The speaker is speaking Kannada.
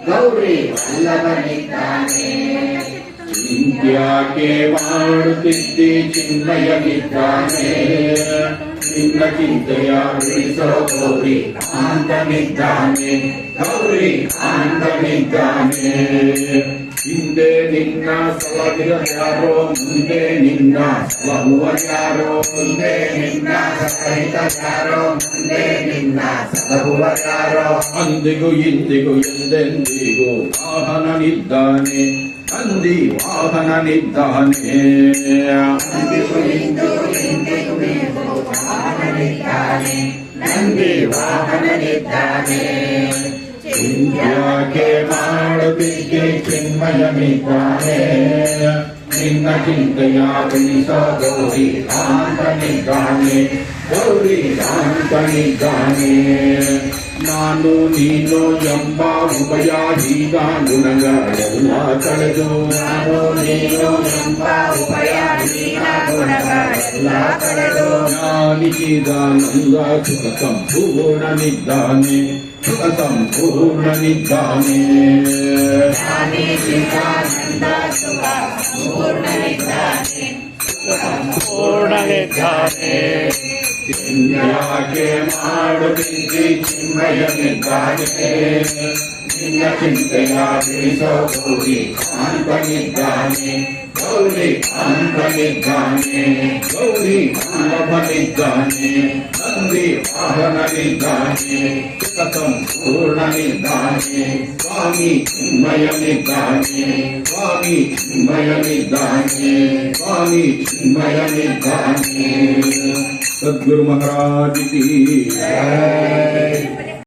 ಗೌರಿ ವಲ್ಲಭನಿದ್ದಾನೆ. ಚಿಂತ್ಯಾಕೆ ಮಾಡುತ್ತಿದ್ದಿ ಚಿನ್ಮಯನಿದ್ದಾನೆ, ನಿನ್ನ ಚಿಂತೆಯ ಬಿಡಿಸೋ ಗೌರಿ ಕಾಂತನಿದ್ದಾನೆ, ಗೌರಿ ಕಾಂತನಿದ್ದಾನೆ. ಹಿಂದೆ ನಿನ್ನ ಸಲಹಿಯಾರೋ, ಮುಂದೆ ನಿನ್ನ ಸಲಹುವರ್ಯಾರೋ, ಹಿಂದೆ ನಿನ್ನ ಸಹಿತಯಾರೋ, ಮುಂದೆ ನಿನ್ನ ಸಲಹುವರ್ಯಾರೋ. ಅಂದಿಗೂ ಇಂದಿಗೂ ಎಂದೆಂದಿಗೂ ವಾಹನನಿದ್ದಾನೆ, ನಂದಿ ವಾಹನನಿದ್ದಾನೆ. ಅಂದಿಗೂ ಇಂದು ಎಂದಿಗೂ ವಾಹನನಿದ್ದಾನೆ, ನಂದಿ ವಾಹನನಿದ್ದಾನೆ. ಚಿಂತ್ಯಾಕೆ ಮಾಡುತ್ತಿದ್ದೆ ಚಿನ್ಮಯನಿದ್ದಾನೆ, ನಿನ್ನ ಚಿಂತೆಯ ಬಿಡಿಸೋ ಗೌರಿ ಕಾಂತನಿದ್ದಾನೆ, ಗೌರಿ ಕಾಂತನಿದ್ದಾನೆ. ನಾನು ನೀನು ಎಂಬ ಉಭಯ ಹೀಗ ಗುಣಗಳೆಲ್ಲ ಕಳೆದು, ನಾನು ನೀನು ಎಂಬ ಉಭಯ ಹೀನ ಗುಣಗಳೆಲ್ಲ ಕಳೆದು, ಜ್ಞಾನಿಚಿದಾನಂದ ಸುಖ ಸಂಪೂರ್ಣನಿದ್ದಾನೆ, ಸುಖ ಸಂಪೂರ್ಣನಿದ್ದಾನೆ. ಜ್ಞಾನಿಚಿದಾನಂದ ಸುಖ ಸಂಪೂರ್ಣನಿದ್ದಾನೆ, ಸುಖ ಸಂಪೂರ್ಣನಿದ್ದಾನೆ. ಚಿಂತ್ಯಾಕೆ ಮಾಡುತ್ತಿದ್ದಿ ಚಿನ್ಮಯನಿದ್ದಾನೆ, ನಿನ್ನ ಚಿಂತೆಯ ಬಿಡಿಸೋ ಗೌರಿ ಕಾಂತನಿದ್ದಾನೆ, ಗೌರಿ ಕಾಂತನಿದ್ದಾನೆ. ಗೌರಿ ವಲ್ಲಭನಿದ್ದಾನೆ, ನಂದಿ ವಾಹನನಿದ್ದಾನೆ, ಸುಖ ಸಂಪೂರ್ಣನಿದ್ದಾನೆ. ಸ್ವಾಮಿ ಚಿನ್ಮಯನಿದ್ದಾನೆ, ಸ್ವಾಮಿ ಚಿನ್ಮಯನಿದ್ದಾನೆ, ಸ್ವಾಮಿ ಚಿನ್ಮಯನಿದ್ದಾನೆ. ಸದ್ಗುರು ಮಹಾರಾಜ್ ಕಿ ಜೈ.